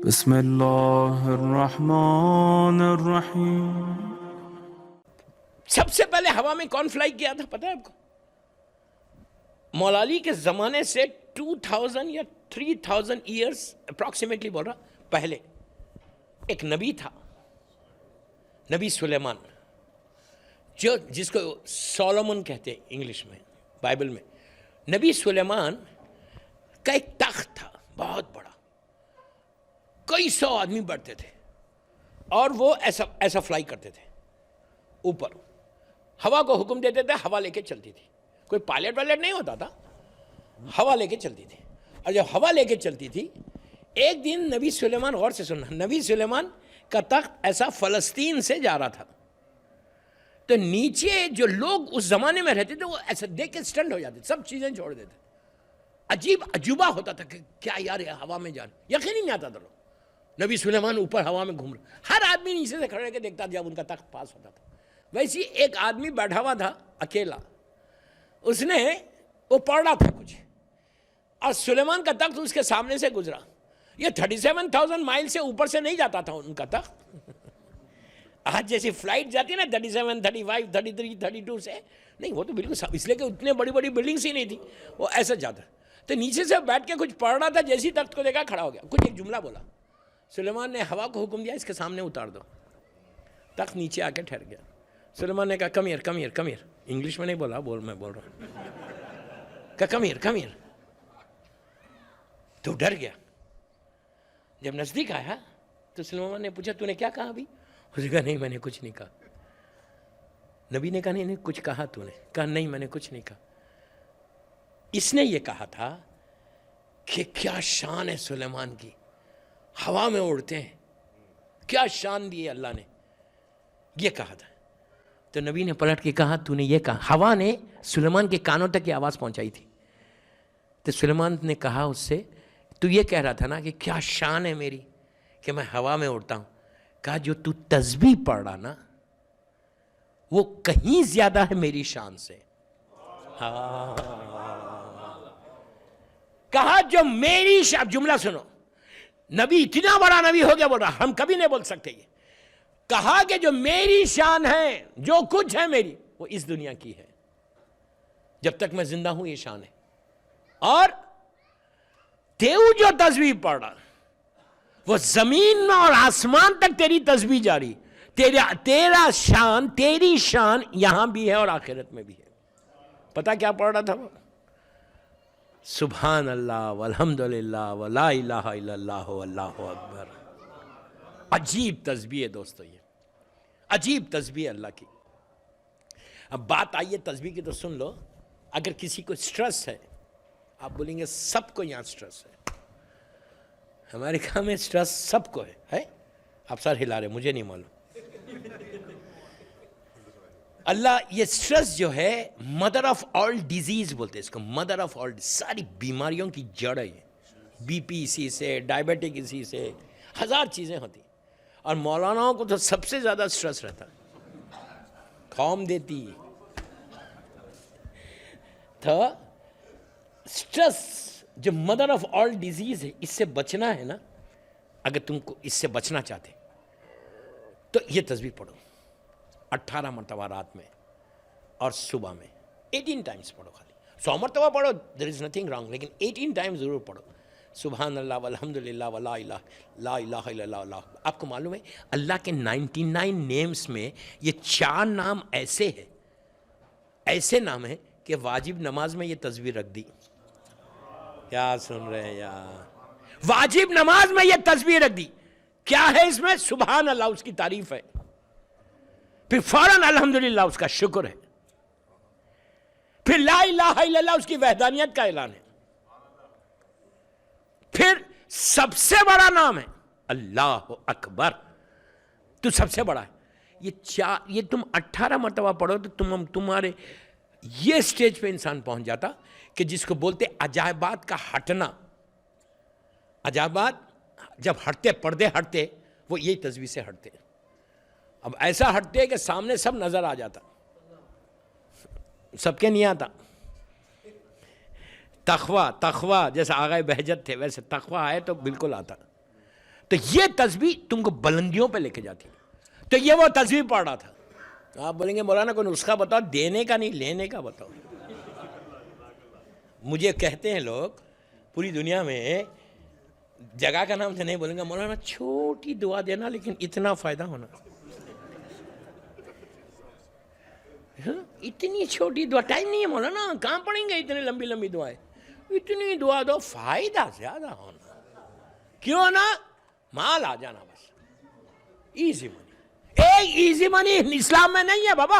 بسم اللہ الرحمن الرحیم۔ سب سے پہلے ہوا میں کون فلائی کیا تھا پتہ ہے آپ کو؟ مولا علی کے زمانے سے 2000 یا 3000 ایئرس اپروکسیمیٹلی بول رہا پہلے ایک نبی تھا، نبی سلیمان، جس کو سولومن کہتے ہیں انگلش میں، بائبل میں۔ نبی سلیمان کا ایک تخت تھا بہت بڑا، کئی سو آدمی بیٹھتے تھے اور وہ ایسا فلائی کرتے تھے اوپر، ہوا کو حکم دیتے تھے، ہوا لے کے چلتی تھی، کوئی پائلٹ وائلٹ نہیں ہوتا تھا، ہوا لے کے چلتی تھی۔ اور جب ہوا لے کے چلتی تھی، ایک دن نبی سلیمان، غور سے سننا، نبی سلیمان کا تخت ایسا فلسطین سے جا رہا تھا، تو نیچے جو لوگ اس زمانے میں رہتے تھے وہ ایسا دیکھ کے سٹنڈ ہو جاتے، سب چیزیں چھوڑ دیتے، عجیب عجوبہ ہوتا تھا کہ کیا یار ہوا میں جان، یقین ہی نہیں آتا تھا لوگ۔ نبی سلیمان اوپر ہوا میں گھوم رہا، ہر آدمی نیچے سے کھڑے کے دیکھتا جب ان کا تخت پاس ہوتا تھا۔ ویسے ایک آدمی بیٹھا ہوا تھا اکیلا، اس نے وہ پڑھ رہا تھا کچھ، اور سلیمان کا تخت اس کے سامنے سے گزرا۔ یہ 37,000 مائل سے اوپر سے نہیں جاتا تھا ان کا تخت، آج جیسی فلائٹ جاتی ہے نا 37، 35، 33، 32 سے، نہیں، وہ تو بالکل اس لیے کہ اتنے بڑی بڑی بلڈنگس ہی نہیں تھی، وہ ایسا جاتا۔ تو نیچے سے بیٹھ کے کچھ پڑھ رہا تھا، جیسی تخت کو دیکھا کھڑا ہو گیا، کچھ ایک جملہ بولا، سلیمان نے ہوا کو حکم دیا اس کے سامنے اتار دو، تخت نیچے آ کے ٹھہر گیا۔ سلیمان نے کہا come here, come here, come here, English میں نہیں بولا، میں بول رہا ہوں، کہا کم ہیئر، کم ہیئر۔ تو ڈر گیا۔ جب نزدیک آیا تو سلیمان نے پوچھا تو نے کیا کہا ابھی؟ اس نے کہا نہیں میں نے کچھ نہیں کہا۔ نبی نے کہا نہیں کچھ کہا تو نے؟ کہا نہیں میں نے کچھ نہیں کہا۔ اس نے یہ کہا تھا کہ کیا شان ہے سلیمان کی، ہوا میں اڑتے ہیں، کیا شان دی ہے اللہ نے، یہ کہا تھا۔ تو نبی نے پلٹ کے کہا تو نے یہ کہا، ہوا نے سلیمان کے کانوں تک یہ آواز پہنچائی تھی۔ تو سلیمان نے کہا اس سے تو یہ کہہ رہا تھا نا کہ کیا شان ہے میری کہ میں ہوا میں اڑتا ہوں۔ کہا جو تو تسبیح پڑھ رہا نا وہ کہیں زیادہ ہے میری شان سے۔ کہا جو میری شان، جملہ سنو، نبی اتنا بڑا نبی ہو گیا بول رہا، ہم کبھی نہیں بول سکتے یہ۔ کہا کہ جو میری شان ہے، جو کچھ ہے میری، وہ اس دنیا کی ہے، جب تک میں زندہ ہوں یہ شان ہے۔ اور تیو جو تسبیح پڑھ رہا وہ زمین اور آسمان تک تیری تسبیح جاری، تیرا شان، تیری شان یہاں بھی ہے اور آخرت میں بھی ہے۔ پتہ کیا پڑھ رہا تھا وہ؟ سبحان اللہ والحمدللہ ولا الہ الا اللہ واللہ اکبر۔ عجیب تسبیح ہے دوستو، یہ عجیب تسبیح اللہ کی۔ اب بات آئیے تسبیح کی تو سن لو۔ اگر کسی کو سٹریس ہے، آپ بولیں گے سب کو یہاں سٹریس ہے، ہمارے کام میں سٹریس سب کو ہے؟ آپ سر ہلا رہے، مجھے نہیں معلوم۔ اللہ یہ سٹریس جو ہے مدر آف آل ڈیزیز بولتے ہیں اس کو، مدر آف آل، ساری بیماریوں کی جڑ ہے یہ۔ بی پی اسی سے، ڈائبٹک اسی سے، ہزار چیزیں ہوتی۔ اور مولاناؤں کو تو سب سے زیادہ سٹریس رہتا ہے، قوم دیتی تو سٹریس جو مدر آف آل ڈیزیز ہے، اس سے بچنا ہے نا، اگر تم کو اس سے بچنا چاہتے تو یہ تسبیح پڑھو 18 مرتبہ رات میں اور صبح میں، 18 ٹائمز پڑھو، خالی 100 مرتبہ پڑھو، دیر از نتھنگ رانگ، لیکن 18 ٹائمز ضرور پڑھو۔ سبحان اللہ والحمدللہ ولا الہ لا الہ الا اللہ اللہ۔ آپ کو معلوم ہے اللہ کے 99 نیمز میں یہ 4 نام ایسے نام ہیں کہ واجب نماز میں یہ تسبیح رکھ دی۔ کیا سن رہے ہیں یار؟ واجب نماز میں یہ تسبیح رکھ دی۔ کیا ہے اس میں؟ سبحان اللہ اس کی تعریف ہے، پھر فوراً الحمدللہ اس کا شکر ہے، پھر لا الہ الا اللہ اس کی وحدانیت کا اعلان ہے، پھر سب سے بڑا نام ہے اللہ اکبر، تو سب سے بڑا ہے۔ یہ تم 18 مرتبہ پڑھو تو تمہارے یہ سٹیج پہ انسان پہنچ جاتا کہ جس کو بولتے عجائبات کا ہٹنا۔ عجائبات جب ہٹتے، پردے ہٹتے، وہ یہی تسبیح سے ہٹتے۔ اب ایسا ہٹتے کہ سامنے سب نظر آ جاتا، سب کے نہیں آتا۔ تقویٰ جیسے آغائے بہجت تھے ویسے تقویٰ آئے تو بالکل آتا۔ تو یہ تسبیح تم کو بلندیوں پہ لے کے جاتی ہے. تو یہ وہ تسبیح پڑھ رہا تھا. آپ بولیں گے مولانا کوئی نسخہ بتاؤ, دینے کا نہیں لینے کا بتاؤ. مجھے کہتے ہیں لوگ پوری دنیا میں, جگہ کا نام سے نہیں بولیں گے, مولانا چھوٹی دعا دینا لیکن اتنا فائدہ ہونا. اتنی چھوٹی دعا, ٹائم نہیں ہے مولانا, کہاں پڑھیں گے اتنی لمبی لمبی دعائیں. اتنی دعا دو, فائدہ زیادہ ہونا. کیوں نا, مال آ جانا بس. ایزی منی, ایک ایزی منی اسلام میں نہیں ہے بابا.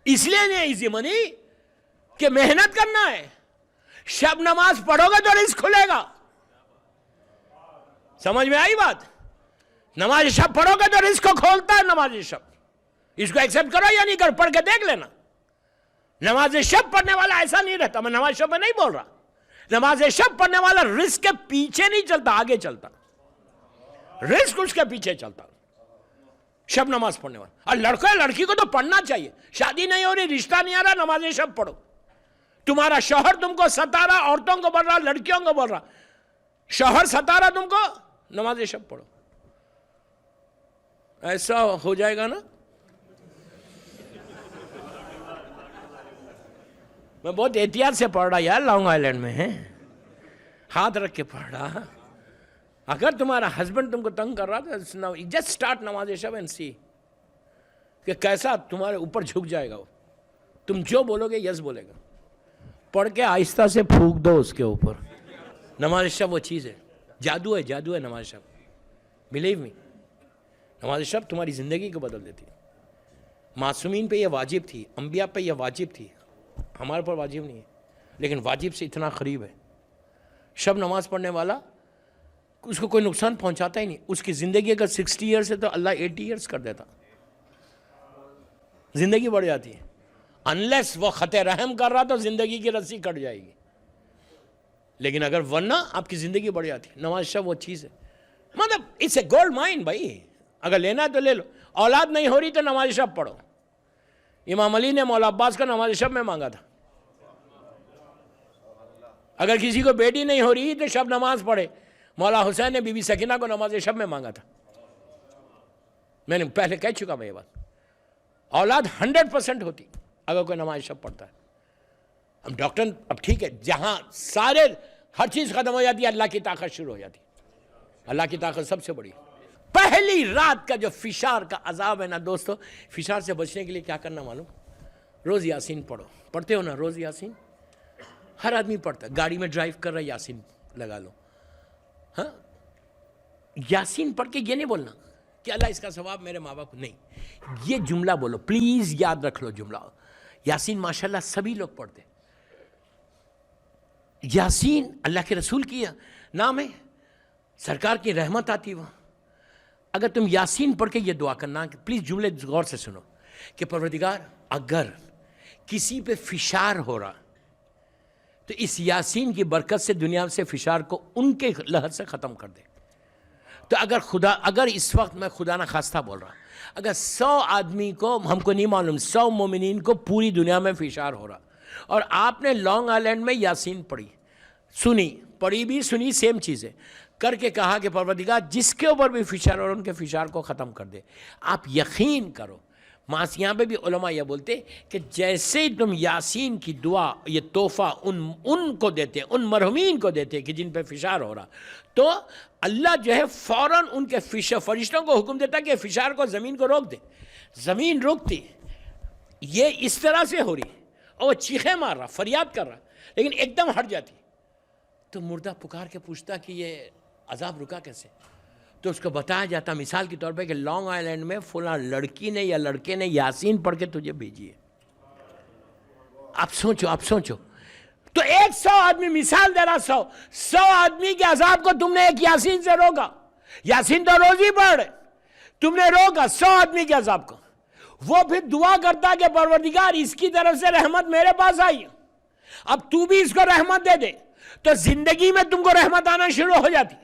اس لیے نہیں ایزی منی کہ محنت کرنا ہے. شب نماز پڑھو گے تو رزق کھلے گا. سمجھ میں آئی بات؟ نماز شب پڑھو گے تو رزق کو کھولتا ہے نماز شب. اس کو ایکسپٹ کرو یا نہیں کرو, پڑھ کے دیکھ لینا. نماز شب پڑھنے والا ایسا نہیں رہتا. میں نماز شب میں نہیں بول رہا. نماز شب پڑھنے والا رزق کے پیچھے نہیں چلتا, آگے چلتا. رزق اس کے پیچھے چلتا شب نماز پڑھنے والا. اور لڑکے لڑکی کو تو پڑھنا چاہیے. شادی نہیں ہو رہی, رشتہ نہیں آ رہا, نماز شب پڑھو. تمہارا شوہر تم کو ستا رہا, عورتوں کو بول رہا, لڑکیوں کو بول رہا, شوہر ستا رہا تم کو, نماز شب پڑھو. ایسا ہو جائے گا نا. میں بہت احتیاط سے پڑھ رہا یار, لانگ آئیلینڈ میں ہے, ہاتھ رکھ کے پڑھ رہا. اگر تمہارا ہسبینڈ تم کو تنگ کر رہا تھا, جسٹ اسٹارٹ نماز شب اینڈ سی کہ کیسا تمہارے اوپر جھک جائے گا وہ. تم جو بولو گے یس بولے گا. پڑھ کے آہستہ سے پھونک دو اس کے اوپر. نماز شب وہ چیز ہے, جادو ہے, جادو ہے نماز شب. بلیو می, نماز شب تمہاری زندگی کو بدل دیتی ہے. معصومین پہ یہ واجب تھی, انبیاء پہ یہ واجب تھی, ہمارے پر واجب نہیں ہے, لیکن واجب سے اتنا قریب ہے. شب نماز پڑھنے والا اس کو کوئی نقصان پہنچاتا ہی نہیں. اس کی زندگی اگر 60 ایئرس ہے تو اللہ 80 ایئرس کر دیتا, زندگی بڑھ جاتی ہے. انلیس وہ خط رحم کر رہا تو زندگی کی رسی کٹ جائے گی, لیکن اگر ورنہ آپ کی زندگی بڑھ جاتی ہے. نماز شب وہ چیز ہے, مطلب اٹس اے گولڈ مائن بھائی. اگر لینا ہے تو لے لو. اولاد نہیں ہو رہی تو نماز شب پڑھو. امام علی نے مولا عباس کا نماز شب میں مانگا تھا. اگر کسی کو بیٹی نہیں ہو رہی تو شب نماز پڑھے. مولا حسین نے بی بی سکینہ کو نماز شب میں مانگا تھا. میں نے پہلے کہہ چکا میں یہ بات. اولاد 100% ہوتی اگر کوئی نماز شب پڑھتا ہے. اب ڈاکٹر, اب ٹھیک ہے, جہاں سارے ہر چیز ختم ہو جاتی ہے, اللہ کی طاقت شروع ہو جاتی ہے. اللہ کی طاقت سب سے بڑی. پہلی رات کا جو فشار کا عذاب ہے نا دوستو, فشار سے بچنے کے لیے کیا کرنا معلوم؟ روز یاسین پڑھو. پڑھتے ہو نا روز یاسین؟ ہر آدمی پڑھتا ہے. گاڑی میں ڈرائیو کر رہا ہے, یاسین لگا لو. ہاں, یاسین پڑھ کے یہ نہیں بولنا کہ اللہ اس کا ثواب میرے ماں باپ کو, نہیں. یہ جملہ بولو پلیز, یاد رکھ لو جملہ. یاسین ماشاءاللہ سبھی لوگ پڑھتے. یاسین اللہ کے رسول کی نام ہے, سرکار کی رحمت آتی وہاں. اگر تم یاسین پڑھ کے یہ دعا کرنا, پلیز جملے غور سے سنو, کہ پروردگار اگر کسی پہ فشار ہو رہا تو اس یاسین کی برکت سے دنیا سے فشار کو ان کے لحظ سے ختم کر دے. تو اگر اس وقت میں خدا نہ خواستہ بول رہا, اگر 100 آدمی کو, ہم کو نہیں معلوم, 100 مومنین کو پوری دنیا میں فشار ہو رہا, اور آپ نے لانگ آئیلینڈ میں یاسین پڑھی, سنی, پڑھی بھی سنی, سیم چیز ہے, کر کے کہا کہ پروردگار جس کے اوپر بھی فشار اور ان کے فشار کو ختم کر دے. آپ یقین کرو, یہاں پہ بھی علماء یہ بولتے کہ جیسے تم یاسین کی دعا, یہ تحفہ ان کو دیتے, ان مرحومین کو دیتے کہ جن پہ فشار ہو رہا, تو اللہ جو ہے فوراً ان کے فرشتوں کو حکم دیتا کہ فشار کو, زمین کو روک دے. زمین روکتی, یہ اس طرح سے ہو رہی, اور وہ چیخیں مار رہا, فریاد کر رہا, لیکن ایک دم ہٹ جاتی. تو مردہ پکار کے پوچھتا کہ یہ عذاب رکا کیسے؟ تو اس کو بتایا جاتا مثال کے طور پہ کہ لانگ آئیلینڈ میں فلاں لڑکی نے یا لڑکے نے یاسین پڑھ کے تجھے بھیجی ہے. آپ سوچو. تو 100 آدمی, مثال دے رہا, 100 آدمی کے عذاب کو تم نے ایک یاسین سے روکا. یاسین تو روز ہی پڑھ, تم نے روکا 100 آدمی کے عذاب کو. وہ پھر دعا کرتا کہ پروردگار اس کی طرف سے رحمت میرے پاس آئی, اب تو بھی اس کو رحمت دے دے. تو زندگی میں تم کو رحمت آنا شروع ہو جاتی.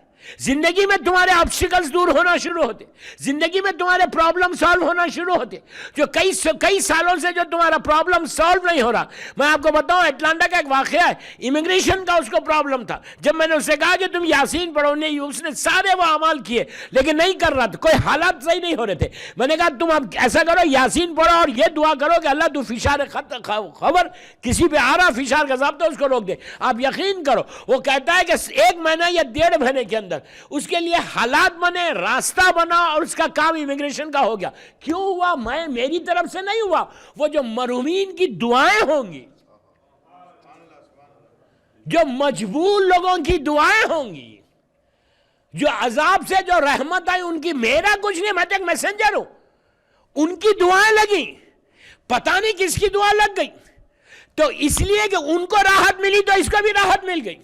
زندگی میں تمہارے آبسٹیکلز دور ہونا شروع ہوتے, زندگی میں تمہارے پرابلم سالو ہونا شروع ہوتے. جو کئی سالوں سے جو تمہارا پرابلم سالو نہیں ہو رہا. میں آپ کو بتاؤں, اٹلانٹا کا ایک واقعہ ہے, امیگریشن کا اس کو پرابلم تھا. جب میں نے اس سے کہا کہ تم یاسین پڑھو, اس نے سارے وہ اعمال کیے لیکن نہیں کر رہا تھا, کوئی حالات صحیح نہیں ہو رہے تھے. میں نے کہا تم اب ایسا کرو, یاسین پڑھو اور یہ دعا کرو کہ اللہ تو فشار خبر کسی پہ آ رہا فشار کا ضابطہ اس کو روک دے. آپ یقین کرو, وہ کہتا ہے کہ 1 مہینہ یا 1.5 مہینے کے اندر اس کے لیے حالات بنے, راستہ بنا اور اس کا کام امیگریشن کا ہو گیا. کیوں ہوا؟ میری طرف سے نہیں ہوا, وہ جو مرحومین کی دعائیں ہوں گی, جو مجبور لوگوں کی دعائیں ہوں گی, جو عذاب سے جو رحمت آئی ان کی, میرا کچھ نہیں, میں تو ایک میسنجر ہوں. ان کی دعائیں لگیں, پتہ نہیں کس کی دعا لگ گئی, تو اس لیے کہ ان کو راحت ملی تو اس کو بھی راحت مل گئی.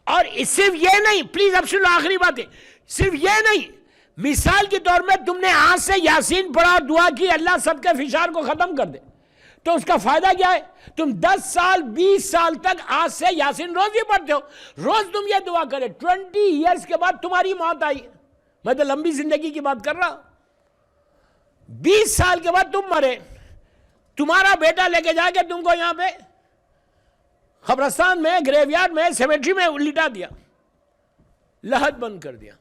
اور صرف یہ نہیں, پلیز اب سنو آخری بات ہے, صرف یہ نہیں, مثال کے طور میں تم نے آج سے یاسین پڑھا, دعا کی, اللہ سب کے فشار کو ختم کر دے, تو اس کا فائدہ کیا ہے؟ تم 10 سال 20 سال تک آج سے یاسین روز ہی پڑھتے ہو, روز تم یہ دعا کرے, 20 ایئرز کے بعد تمہاری موت آئی, میں تو لمبی زندگی کی بات کر رہا, 20 سال کے بعد تم مرے, تمہارا بیٹا لے کے جا کے تم کو یہاں پہ قبرستان میں, گریو یارڈ میں, سیمیٹری میں لٹا دیا, لحد بند کر دیا,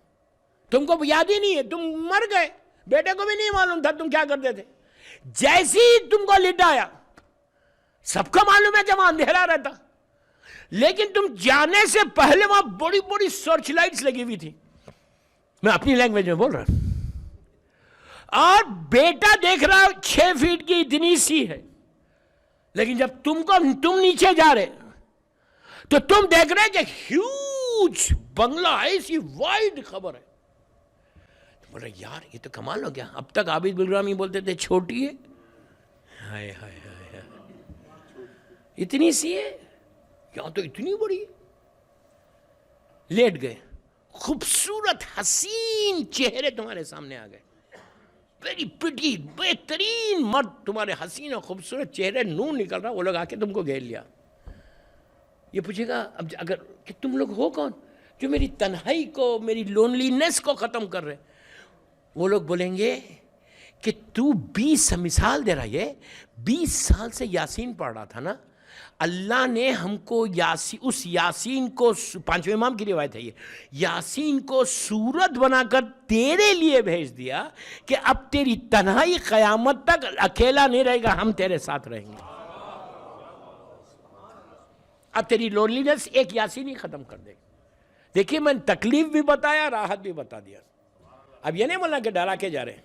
تم کو یاد ہی نہیں ہے, تم مر گئے, بیٹے کو بھی نہیں معلوم تھا تم کیا کرتے تھے. جیسی تم کو لٹایا, سب کو معلوم ہے کہ وہاں اندھیرا رہتا, لیکن تم جانے سے پہلے وہاں بڑی بڑی سرچ لائٹس لگی ہوئی تھی, میں اپنی لینگویج میں بول رہا ہوں, اور بیٹا دیکھ رہا 6 فیٹ کی اتنی سی ہے, لیکن جب تم نیچے جا رہے تو تم دیکھ رہے کہ ہیوج بنگلہ ہے, ایسی وائڈ خبر ہے. بول رہے یار یہ تو کمال ہو گیا. اب تک عابد بالرامی بولتے تھے چھوٹی ہے, ہائے ہائے ہائے, اتنی سی ہے, یہاں تو اتنی بڑی ہے. لیٹ گئے, خوبصورت حسین چہرے تمہارے سامنے آ گئے, ویری پریٹی, بہترین مرد, تمہارے حسین اور خوبصورت چہرے, نور نکل رہا, وہ لوگ آ کے تم کو گھیر لیا. یہ پوچھے گا اب اگر کہ تم لوگ ہو کون جو میری تنہائی کو, میری لونلینس کو ختم کر رہے؟ وہ لوگ بولیں گے کہ تو 20 مثال دے رہا, یہ 20 سال سے یاسین پڑھ رہا تھا نا, اللہ نے ہم کو اس یاسین کو, 5ویں امام کی روایت ہے یہ, یاسین کو صورت بنا کر تیرے لیے بھیج دیا کہ اب تیری تنہائی قیامت تک اکیلا نہیں رہے گا, ہم تیرے ساتھ رہیں گے. اب تیری لونلینس ایک یاسین ہی ختم کر دے. دیکھیے میں تکلیف بھی بتایا, راحت بھی بتا دیا. اب یہ نہیں بولنا کہ ڈرا کے جا رہے ہیں,